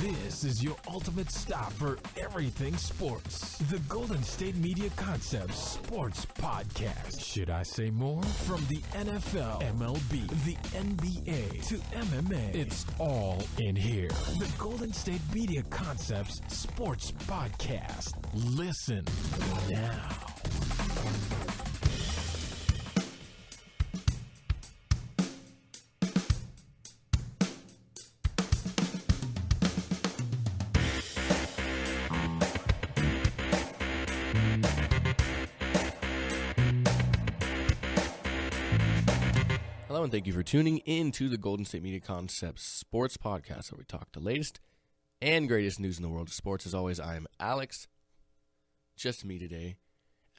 This is your ultimate stop for everything sports. The Golden State Media Concepts Sports Podcast. Should I say more? From the NFL, MLB, the NBA to MMA, it's all in here. The Golden State Media Concepts Sports Podcast. Listen now. Hello, and thank you for tuning in to the Golden State Media Concepts Sports Podcast, where we talk the latest and greatest news in the world of sports. As always, I'm Alex. Just me today,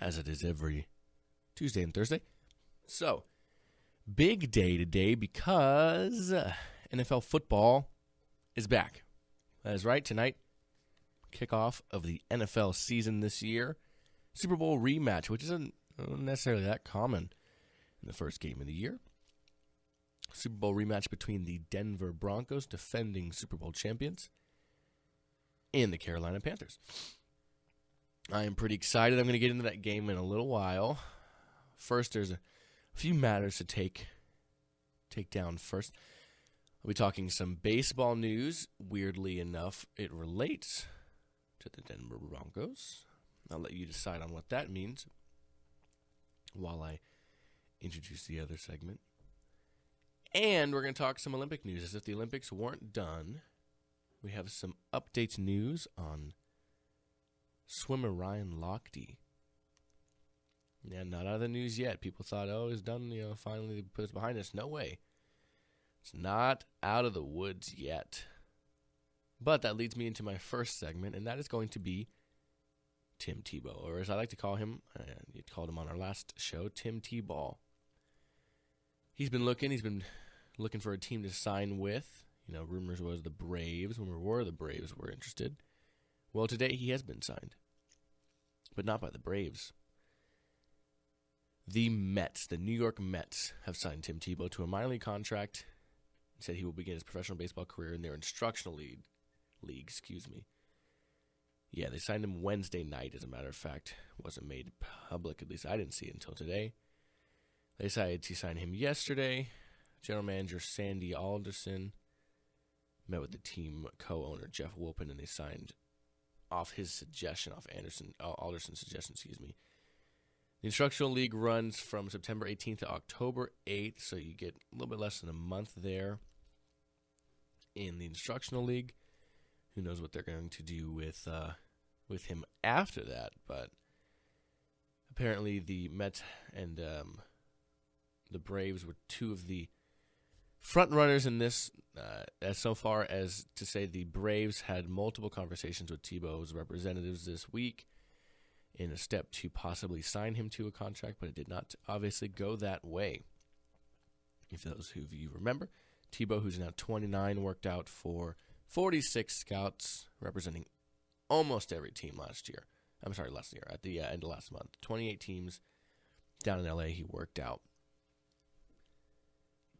as it is every Tuesday and Thursday. So, big day today because NFL football is back. That is right, tonight, kickoff of the NFL season this year. Super Bowl rematch, which isn't necessarily that common in the first game of the year. Super Bowl rematch between the Denver Broncos, defending Super Bowl champions, and the Carolina Panthers. I am pretty excited. I'm going to get into that game in a little while. First, there's a few matters to take down first. I'll be talking some baseball news. Weirdly enough, it relates to the Denver Broncos. I'll let you decide on what that means while I introduce the other segment. And we're going to talk some Olympic news. As if the Olympics weren't done, we have some updates news on swimmer Ryan Lochte. Yeah, not out of the news yet. People thought, oh, it's done, finally put us behind us. No way. It's not out of the woods yet. But that leads me into my first segment, and that is going to be Tim Tebow, or as I like to call him, you called him on our last show, Tim Tebow. He's been looking for a team to sign with. Rumors was the Braves. The Braves were interested. Well, today he has been signed, but not by the Braves. The Mets, the New York Mets, have signed Tim Tebow to a minor league contract and said he will begin his professional baseball career in their instructional league. Yeah, they signed him Wednesday night, as a matter of fact. It wasn't made public, at least I didn't see it until today. They decided to sign him yesterday. General manager Sandy Alderson met with the team co-owner Jeff Wilpon, and they signed off his suggestion, Alderson's suggestion, The instructional league runs from September 18th to October 8th, so you get a little bit less than a month there in the instructional league. Who knows what they're going to do with him after that, but apparently the Mets and the Braves were two of the front runners in this, as so far as to say the Braves had multiple conversations with Tebow's representatives this week in a step to possibly sign him to a contract, but it did not obviously go that way. If those of you remember, Tebow, who's now 29, worked out for 46 scouts representing almost every team last year. At the end of last month. 28 teams down in L.A. he worked out.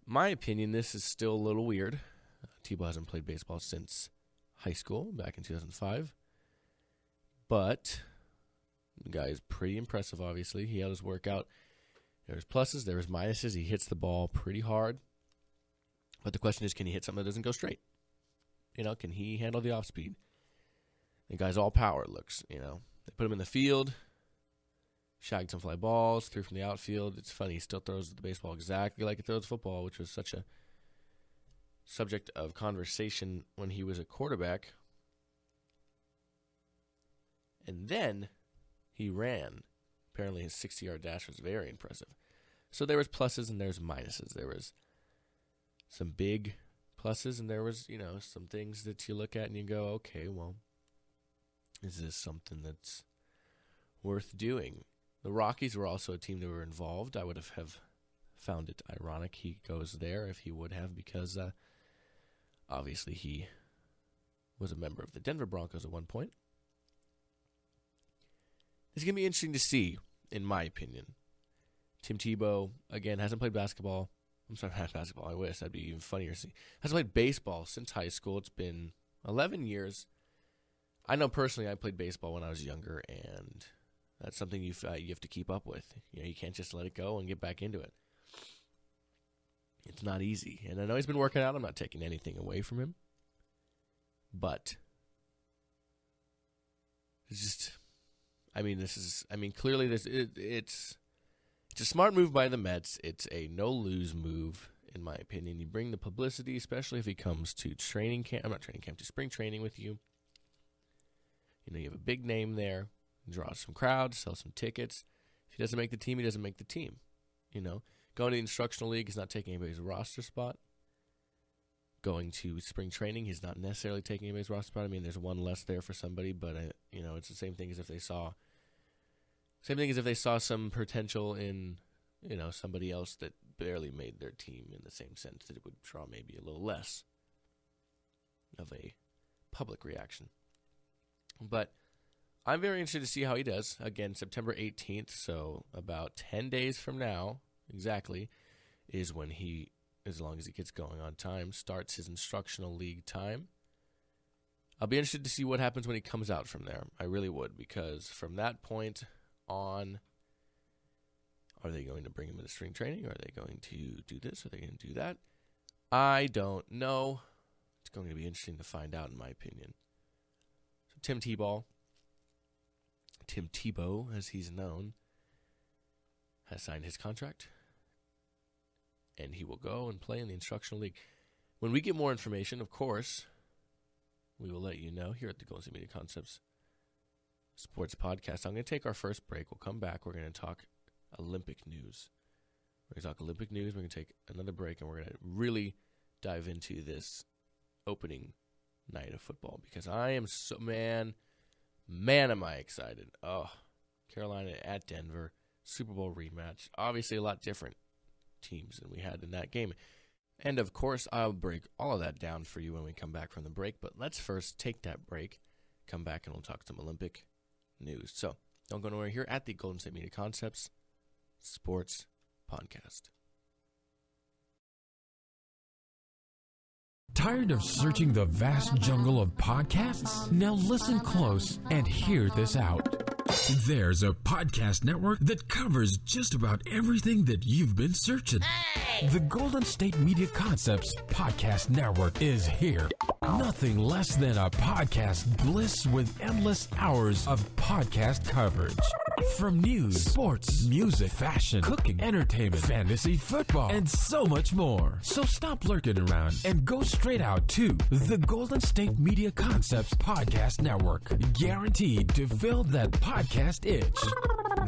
My opinion, this is still a little weird. Tebow hasn't played baseball since high school, back in 2005. But the guy is pretty impressive, obviously. He held his workout. There's pluses, there's minuses. He hits the ball pretty hard. But the question is, can he hit something that doesn't go straight? Can he handle the off speed? The guy's all power, it looks, They put him in the field, shagged some fly balls, threw from the outfield. It's funny, he still throws the baseball exactly like he throws football, which was such a subject of conversation when he was a quarterback. And then he ran. Apparently his 60-yard dash was very impressive. So there was pluses and there's minuses. There was some big pluses, and there was, some things that you look at and you go, okay, well, is this something that's worth doing? The Rockies were also a team that were involved. I would have found it ironic he goes there if he would have, because obviously he was a member of the Denver Broncos at one point. It's going to be interesting to see, in my opinion. Tim Tebow, again, hasn't played basketball. I'm sorry, not basketball. I wish. That'd be even funnier to see. Hasn't played baseball since high school. It's been, 11 years. I know personally I played baseball when I was younger, and that's something you have to keep up with. You can't just let it go and get back into it. It's not easy. And I know he's been working out. I'm not taking anything away from him. But it's just, clearly it's a smart move by the Mets. It's a no-lose move, in my opinion. You bring the publicity, especially if he comes to to spring training with you. You have a big name there, draw some crowds, sell some tickets. If he doesn't make the team, he doesn't make the team. Going to the instructional league is not taking anybody's roster spot. Going to spring training, he's not necessarily taking anybody's roster spot. There's one less there for somebody, but it's the same thing as if they saw some potential in somebody else that barely made their team, in the same sense that it would draw maybe a little less of a public reaction. But I'm very interested to see how he does. Again, September 18th, so about 10 days from now, exactly, is when he, as long as he gets going on time, starts his instructional league time. I'll be interested to see what happens when he comes out from there. I really would, because from that point on, are they going to bring him into spring training? Are they going to do this? Are they going to do that? I don't know. It's going to be interesting to find out, in my opinion. Tim Tebow, as he's known, has signed his contract, and he will go and play in the instructional league. When we get more information, of course, we will let you know here at the Golden State Media Concepts Sports Podcast. I'm going to take our first break. We'll come back. We're going to talk Olympic news. We're going to talk Olympic news. We're going to take another break, and we're going to really dive into this opening night of football, because I am so, man am I excited. Oh, Carolina at Denver, Super Bowl rematch. Obviously a lot different teams than we had in that game. And of course, I'll break all of that down for you when we come back from the break, but let's first take that break, come back, and we'll talk some Olympic news. So, don't go nowhere here at the Golden State Media Concepts Sports Podcast. Tired of searching the vast jungle of podcasts? Now listen close and hear this out. There's a podcast network that covers just about everything that you've been searching. Hey! The Golden State Media Concepts Podcast Network is here. Nothing less than a podcast bliss with endless hours of podcast coverage. From news, sports, music, fashion, cooking, entertainment, fantasy, football, and so much more. So stop lurking around and go straight out to the Golden State Media Concepts Podcast Network. Guaranteed to fill that podcast itch.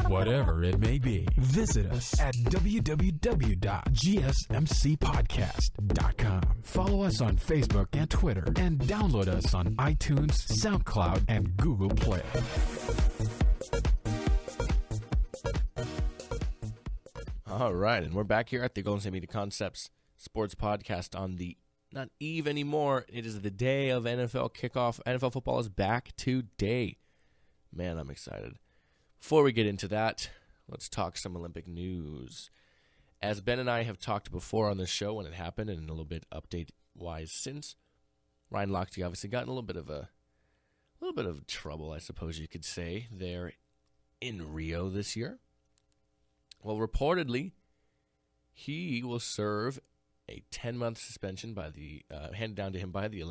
Whatever it may be. Visit us at www.gsmcpodcast.com. Follow us on Facebook and Twitter, and download us on iTunes, SoundCloud, and Google Play. All right, and we're back here at the Golden State Media Concepts Sports Podcast on the, not eve anymore, it is the day of NFL Kickoff. NFL football is back today. Man, I'm excited. Before we get into that, let's talk some Olympic news. As Ben and I have talked before on this show when it happened, and a little bit update-wise since, Ryan Lochte obviously got in a little bit of trouble, I suppose you could say, there in Rio this year. Well, reportedly, he will serve a 10-month suspension handed down to him by the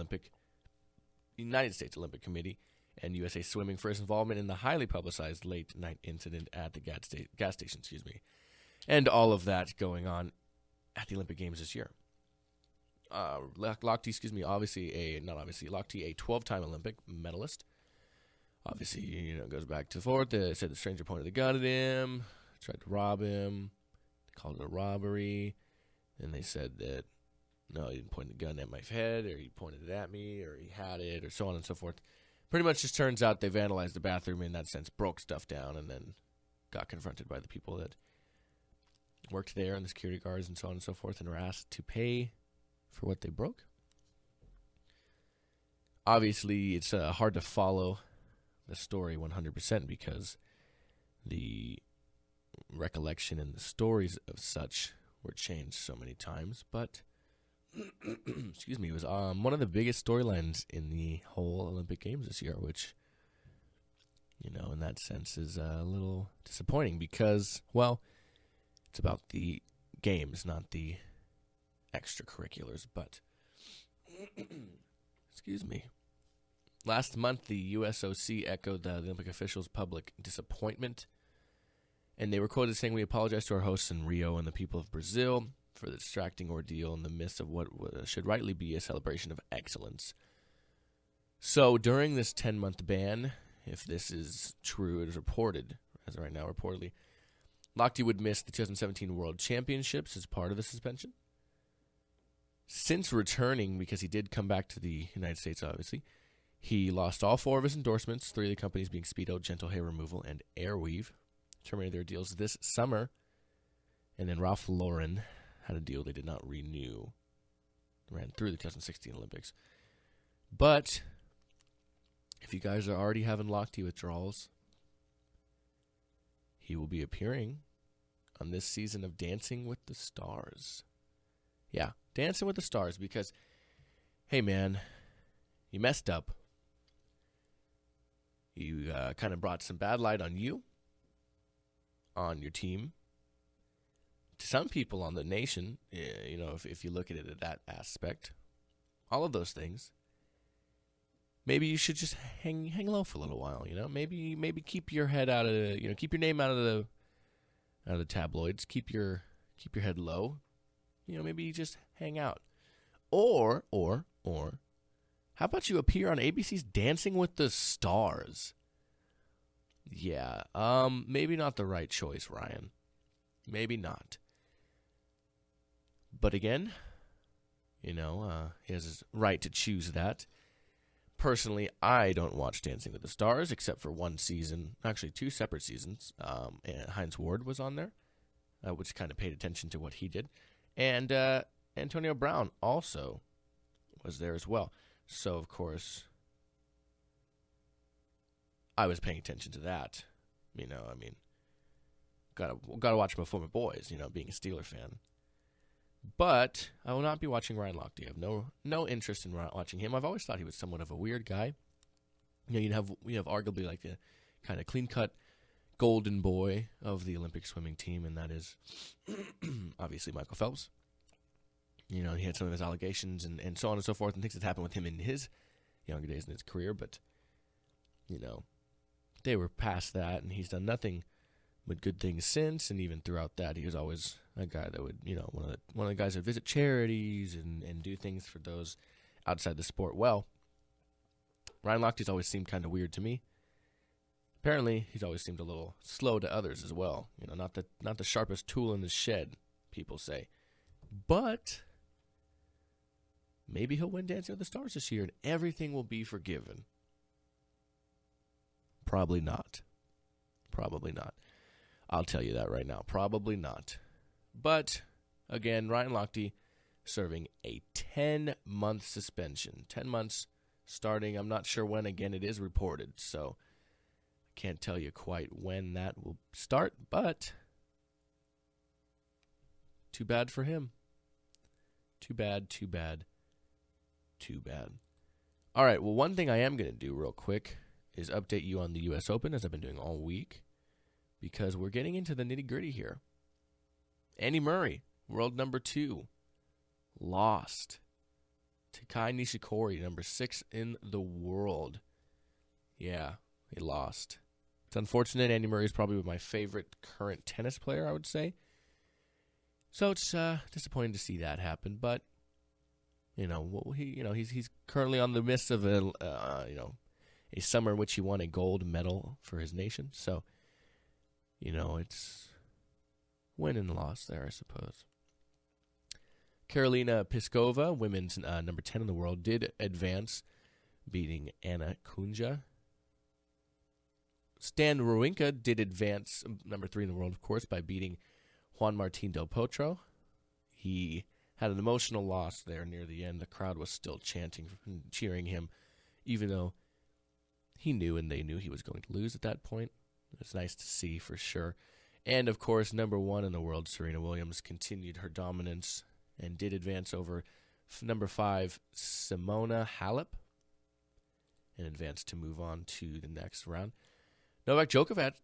United States Olympic Committee and USA Swimming for his involvement in the highly publicized late-night incident at the gas station, and all of that going on at the Olympic Games this year. Lochte, Lochte, a 12-time Olympic medalist. Obviously, goes back to forth. They said the stranger pointed the gun at him, tried to rob him. They called it a robbery. And they said that, no, he didn't point the gun at my head, or he pointed it at me, or he had it, or so on and so forth. Pretty much just turns out they vandalized the bathroom in that sense, broke stuff down, and then got confronted by the people that worked there and the security guards and so on and so forth, and were asked to pay for what they broke. Obviously, it's hard to follow the story 100% because the recollection and the stories of such were changed so many times, but excuse me, was one of the biggest storylines in the whole Olympic Games this year, which, in that sense is a little disappointing because, well, it's about the games, not the extracurriculars, but, excuse me. Last month, the USOC echoed the Olympic officials' public disappointment, and they were quoted saying, "We apologize to our hosts in Rio and the people of Brazil for the distracting ordeal in the midst of what should rightly be a celebration of excellence." So during this 10-month ban, if this is true, it is reported, as of right now reportedly, Lochte would miss the 2017 World Championships as part of the suspension. Since returning, because he did come back to the United States, obviously, he lost all 4 of his endorsements, 3 of the companies being Speedo, Gentle Hair Removal, and Airweave. Terminated their deals this summer. And then Ralph Lauren had a deal they did not renew. Ran through the 2016 Olympics. But if you guys are already having Lochte withdrawals, he will be appearing on this season of Dancing with the Stars. Yeah, Dancing with the Stars, because, hey man, you messed up. You kind of brought some bad light on you, on your team, to some people on the nation, if you look at it at that aspect, all of those things. Maybe you should just hang low for a little while, Maybe keep your head out of keep your name out of the tabloids. Keep your head low. Maybe just hang out. Or how about you appear on ABC's Dancing with the Stars? Yeah, maybe not the right choice, Ryan. Maybe not. But again, he has his right to choose that. Personally, I don't watch Dancing with the Stars except for one season, actually 2 separate seasons. And Heinz Ward was on there, which kind of paid attention to what he did. And Antonio Brown also was there as well. So, of course, I was paying attention to that. Gotta watch my former boys, being a Steeler fan. But I will not be watching Ryan Lochte. I have no interest in watching him. I've always thought he was somewhat of a weird guy. You have arguably like a kind of clean-cut golden boy of the Olympic swimming team, and that is obviously Michael Phelps. He had some of his allegations and so on and so forth, and things that happened with him in his younger days in his career. But, they were past that, and he's done nothing but good things since. And even throughout that, he was always a guy that would, one of the guys that would visit charities and do things for those outside the sport. Well, Ryan Lochte's always seemed kind of weird to me. Apparently, he's always seemed a little slow to others as well. Not the sharpest tool in the shed, people say. But maybe he'll win Dancing with the Stars this year and everything will be forgiven. Probably not. I'll tell you that right now. Probably not. But, again, Ryan Lochte serving a 10-month suspension. 10 months starting, I'm not sure when, again, it is reported. So, I can't tell you quite when that will start, but too bad for him. Too bad. All right, well, one thing I am going to do real quick is update you on the U.S. Open, as I've been doing all week, because we're getting into the nitty-gritty here. Andy Murray, world number 2, lost to Kai Nishikori, number 6 in the world. Yeah, he lost. It's unfortunate. Andy Murray is probably my favorite current tennis player, I would say. So it's disappointing to see that happen, but he's currently on the midst of a summer in which he won a gold medal for his nation. So, it's win and loss there, I suppose. Carolina Pliskova, women's number 10 in the world, did advance, beating Anna Kunja. Stan Wawrinka did advance, number 3 in the world, of course, by beating Juan Martín del Potro. He had an emotional loss there near the end. The crowd was still chanting and cheering him, even though he knew and they knew he was going to lose at that point. It's nice to see for sure. And, of course, number 1 in the world, Serena Williams, continued her dominance and did advance over Number 5, Simona Halep, in advance to move on to the next round. Djokovic,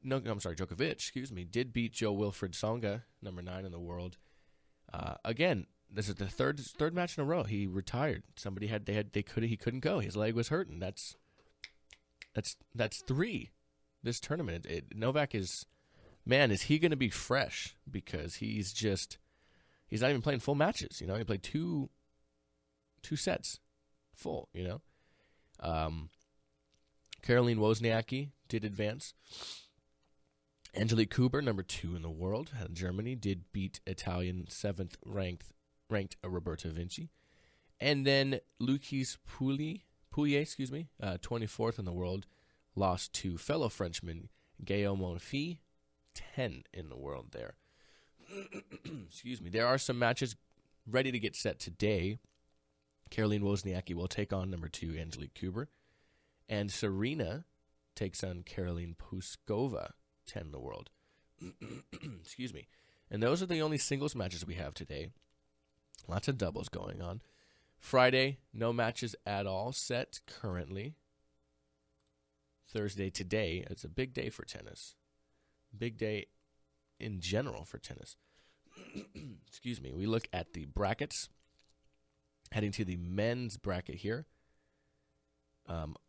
did beat Wilfried Tsonga, number 9 in the world. Again, this is the third match in a row. He retired. He couldn't go. His leg was hurting. That's 3 this tournament. Novak is he going to be fresh, because he's not even playing full matches. He played two sets full. Caroline Wozniacki did advance. Angelique Kerber, number 2 in the world, out of Germany, did beat Italian 7th ranked Roberta Vinci. And then Lucas Pouillet, 24th in the world, lost to fellow Frenchman Guillaume Monfils, 10 in the world there. Excuse me. There are some matches ready to get set today. Caroline Wozniacki will take on number 2 Angelique Kerber. And Serena takes on Caroline Pliskova, 10 in the world. Excuse me. And those are the only singles matches we have today. Lots of doubles going on. Friday, no matches at all set currently. Thursday, today, it's a big day for tennis. Big day in general for tennis. Excuse me. We look at the brackets. Heading to the men's bracket here.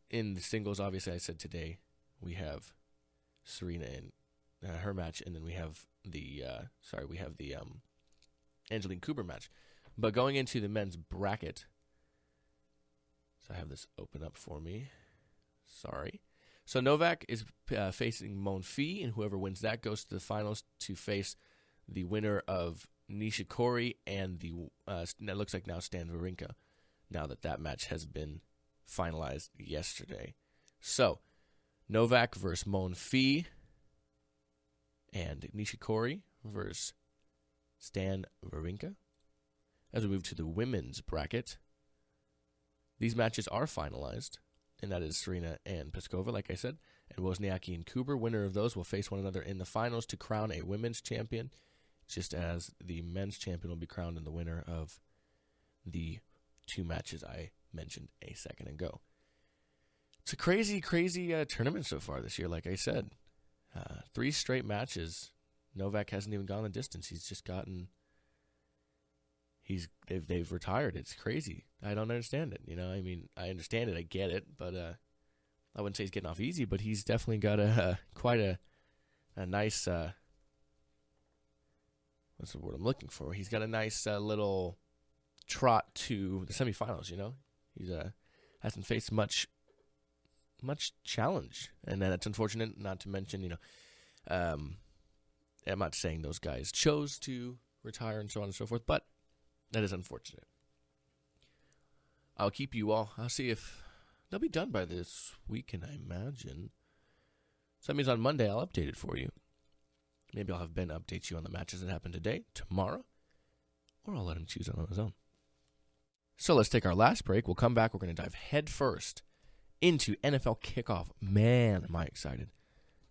In the singles, obviously, I said today we have Serena in her match, and then we have the Angelique Kerber match. But going into the men's bracket, so I have this open up for me. Sorry. So Novak is facing Monfils, and whoever wins that goes to the finals to face the winner of Nishikori and it looks like now Stan Wawrinka, now that match has been finalized yesterday. So, Novak versus Monfils and Nishikori versus Stan Wawrinka. As we move to the women's bracket, these matches are finalized, and that is Serena and Pliskova, like I said, and Wozniacki and Kerber. Winner of those will face one another in the finals to crown a women's champion, just as the men's champion will be crowned in the winner of the 2 matches I mentioned a second ago. It's a crazy tournament so far this year, like I said. 3 straight matches. Novak hasn't even gone the distance. He's just gotten... They've retired. It's crazy. I don't understand it. I understand it. I get it, but I wouldn't say he's getting off easy, but he's definitely got quite a nice... what's the word I'm looking for? He's got a nice little trot to the semifinals. He's hasn't faced much challenge, and then it's unfortunate. Not to mention, I'm not saying those guys chose to retire and so on and so forth, but that is unfortunate. I'll keep you all. I'll see if they'll be done by this weekend, I imagine. So that means on Monday I'll update it for you. Maybe I'll have Ben update you on the matches that happened today, tomorrow, or I'll let him choose it on his own. So let's take our last break. We'll come back. We're going to dive head first into NFL Kickoff. Man, am I excited.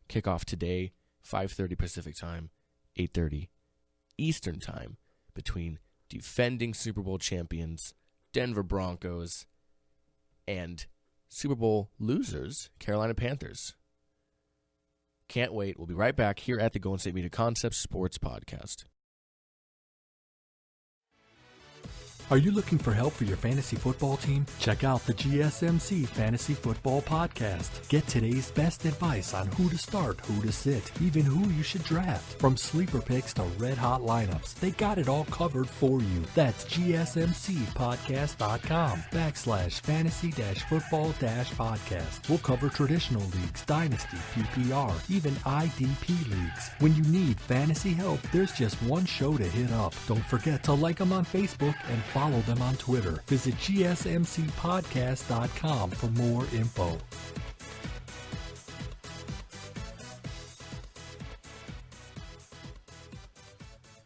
Kickoff today, 5:30 Pacific Time, 8:30 Eastern Time, between defending Super Bowl champions Denver Broncos and Super Bowl losers Carolina Panthers. Can't wait. We'll be right back here at the Golden State Media Concepts Sports Podcast. Are you looking for help for your fantasy football team? Check out the GSMC Fantasy Football Podcast. Get today's best advice on who to start, who to sit, even who you should draft. From sleeper picks to red-hot lineups, they got it all covered for you. That's gsmcpodcast.com/fantasy-football-podcast. We'll cover traditional leagues, dynasty, PPR, even IDP leagues. When you need fantasy help, there's just one show to hit up. Don't forget to like them on Facebook and follow them on Twitter. Visit gsmcpodcast.com for more info.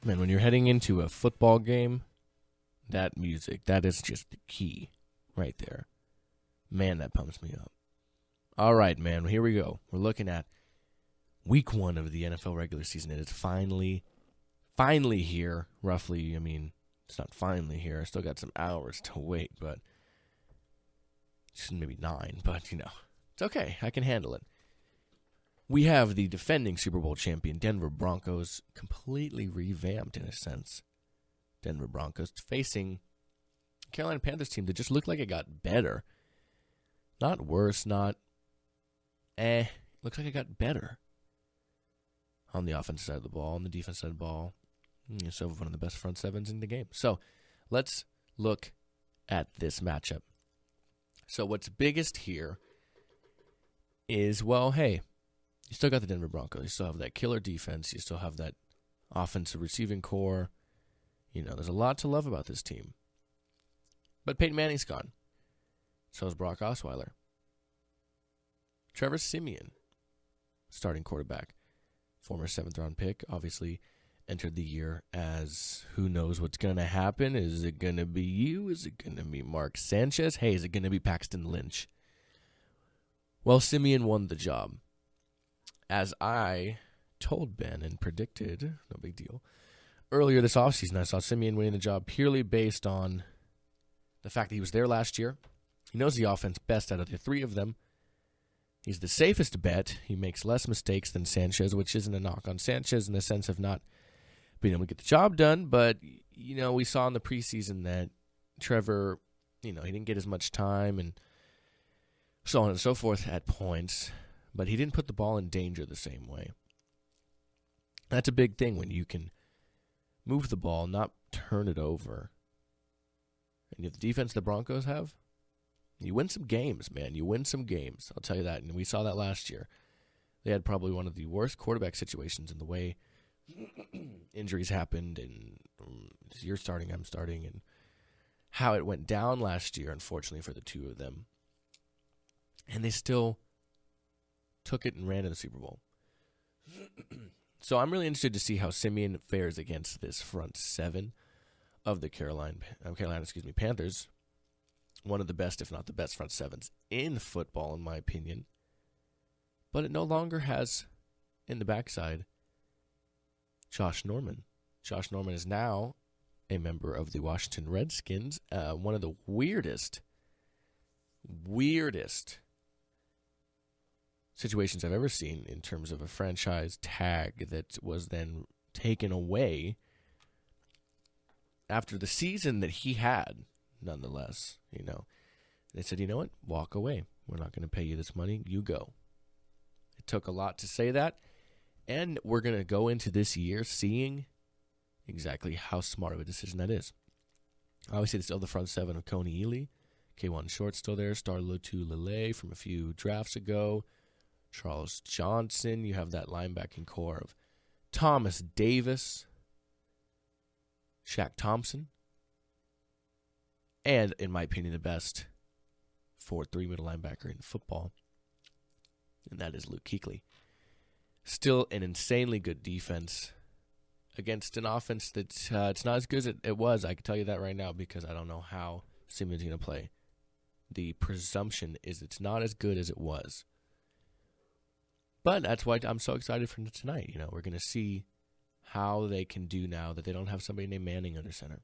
Man, when you're heading into a football game, that music, that is just the key right there. Man, that pumps me up. All right, man, here we go. We're looking at week 1 of the NFL regular season. It is finally here, roughly, It's not finally here. I still got some hours to wait, but maybe 9, but, it's okay. I can handle it. We have the defending Super Bowl champion Denver Broncos, completely revamped in a sense. Denver Broncos facing Carolina Panthers team that just looked like it got better. Not worse, not looks like it got better. On the offensive side of the ball, on the defensive side of the ball. So one of the best front sevens in the game. So let's look at this matchup. So what's biggest here is, well, hey, you still got the Denver Broncos. You still have that killer defense. You still have that offensive receiving core. There's a lot to love about this team. But Peyton Manning's gone. So is Brock Osweiler. Trevor Siemian, starting quarterback. Former 7th-round pick, obviously entered the year as who knows what's going to happen. Is it going to be you? Is it going to be Mark Sanchez? Hey, is it going to be Paxton Lynch? Well, Siemian won the job. As I told Ben and predicted, no big deal, earlier this offseason, I saw Siemian winning the job purely based on the fact that he was there last year. He knows the offense best out of the 3 of them. He's the safest bet. He makes less mistakes than Sanchez, which isn't a knock on Sanchez in the sense of not being able to get the job done. But, we saw in the preseason that Trevor, he didn't get as much time and so on and so forth at points. But he didn't put the ball in danger the same way. That's a big thing when you can move the ball, not turn it over. And you have the defense the Broncos have, you win some games, man. You win some games. I'll tell you that. And we saw that last year. They had probably one of the worst quarterback situations in the way injuries happened and you're starting, I'm starting, and how it went down last year, unfortunately, for the 2 of them. And they still took it and ran to the Super Bowl. So I'm really interested to see how Siemian fares against this front 7 of the Carolina Panthers. One of the best, if not the best, front 7s in football, in my opinion. But it no longer has, in the backside, Josh Norman. Josh Norman is now a member of the Washington Redskins. One of the weirdest situations I've ever seen in terms of a franchise tag that was then taken away after the season that he had. Nonetheless, they said, you know what? Walk away. We're not going to pay you this money. You go. It took a lot to say that. And we're going to go into this year seeing exactly how smart of a decision that is. Obviously, it's still the front 7 of Coney Ealy. K1 Short still there. Star Lotu Lele from a few drafts ago. Charles Johnson. You have that linebacking core of Thomas Davis. Shaq Thompson. And, in my opinion, the best 4-3 middle linebacker in football. And that is Luke Kuechly. Still an insanely good defense against an offense that's it's not as good as it was. I can tell you that right now because I don't know how Siemian's going to play. The presumption is it's not as good as it was. But that's why I'm so excited for tonight. We're going to see how they can do now that they don't have somebody named Manning under center.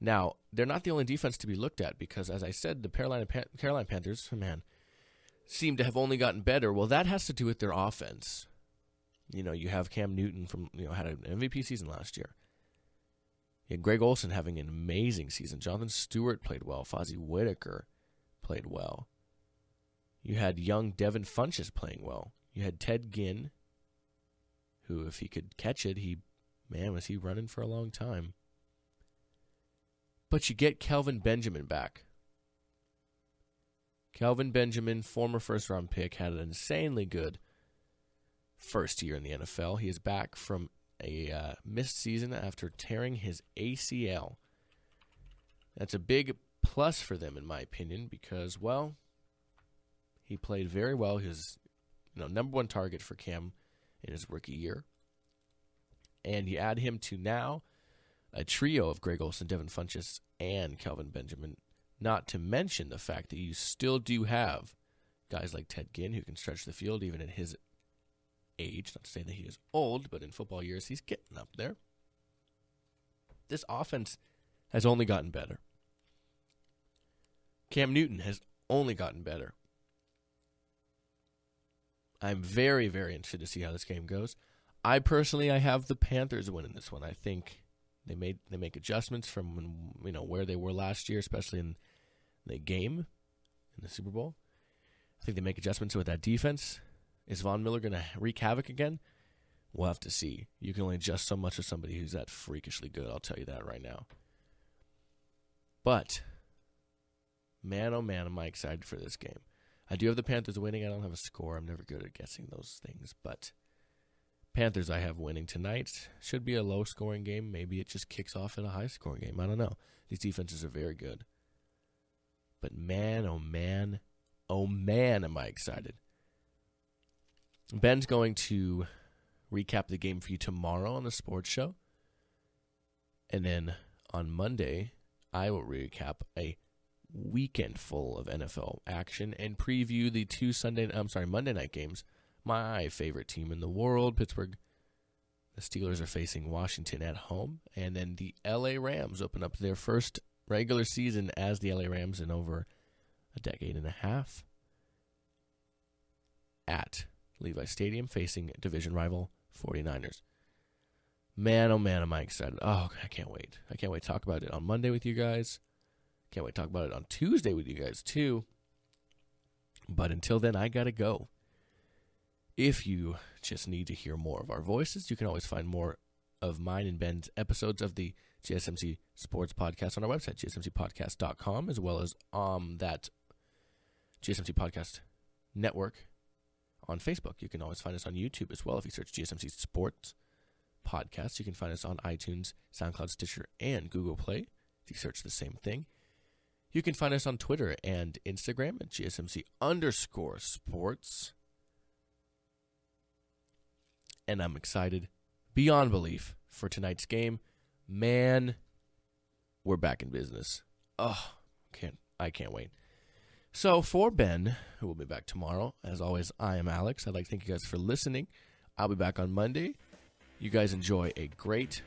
Now, they're not the only defense to be looked at because, as I said, the Carolina Panthers, seem to have only gotten better. Well, that has to do with their offense. You have Cam Newton had an MVP season last year. You had Greg Olsen having an amazing season. Jonathan Stewart played well. Fozzie Whitaker played well. You had young Devin Funchess playing well. You had Ted Ginn, who, if he could catch it, was he running for a long time. But you get Kelvin Benjamin back. Kelvin Benjamin, former first-round pick, had an insanely good first year in the NFL. He is back from a missed season after tearing his ACL. That's a big plus for them, in my opinion, because, well, he played very well. He was number 1 target for Cam in his rookie year. And you add him to now a trio of Greg Olsen, Devin Funchess, and Kelvin Benjamin, not to mention the fact that you still do have guys like Ted Ginn who can stretch the field even at his age. Not to say that he is old, but in football years, he's getting up there. this offense has only gotten better. Cam Newton has only gotten better. I'm very, very interested to see how this game goes. I have the Panthers winning this one. I think they make adjustments from where they were last year, especially in the game in the Super Bowl. I think they make adjustments with that defense. Is Von Miller going to wreak havoc again? We'll have to see. You can only adjust so much with somebody who's that freakishly good. I'll tell you that right now. But man, oh man, am I excited for this game. I do have the Panthers winning. I don't have a score. I'm never good at guessing those things. But Panthers I have winning tonight. Should be a low-scoring game. Maybe it just kicks off in a high-scoring game. I don't know. These defenses are very good. But man, oh man, am I excited. Ben's going to recap the game for you tomorrow on the sports show. And then on Monday, I will recap a weekend full of NFL action and preview the Monday night games. My favorite team in the world, Pittsburgh. The Steelers are facing Washington at home. And then the LA Rams open up their first regular season as the LA Rams in over a decade and a half at Levi Stadium facing division rival 49ers. Man, oh man, am I excited. Oh, I can't wait. I can't wait to talk about it on Monday with you guys. Can't wait to talk about it on Tuesday with you guys too. But until then, I gotta go. If you just need to hear more of our voices, you can always find more of mine and Ben's episodes of the GSMC Sports Podcast on our website, gsmcpodcast.com, as well as that GSMC Podcast Network on Facebook. You can always find us on YouTube as well. If you search GSMC Sports Podcast, you can find us on iTunes, SoundCloud, Stitcher, and Google Play. If you search the same thing. You can find us on Twitter and Instagram at GSMC_sports. And I'm excited beyond belief for tonight's game. Man, we're back in business. Oh, I can't wait. So for Ben, who will be back tomorrow, as always, I am Alex. I'd like to thank you guys for listening. I'll be back on Monday. You guys enjoy a great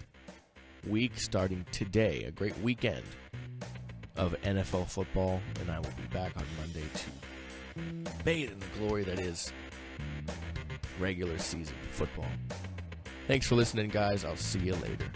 week starting today, a great weekend of NFL football, and I will be back on Monday to bathe in the glory that is regular season football. Thanks for listening, guys. I'll see you later.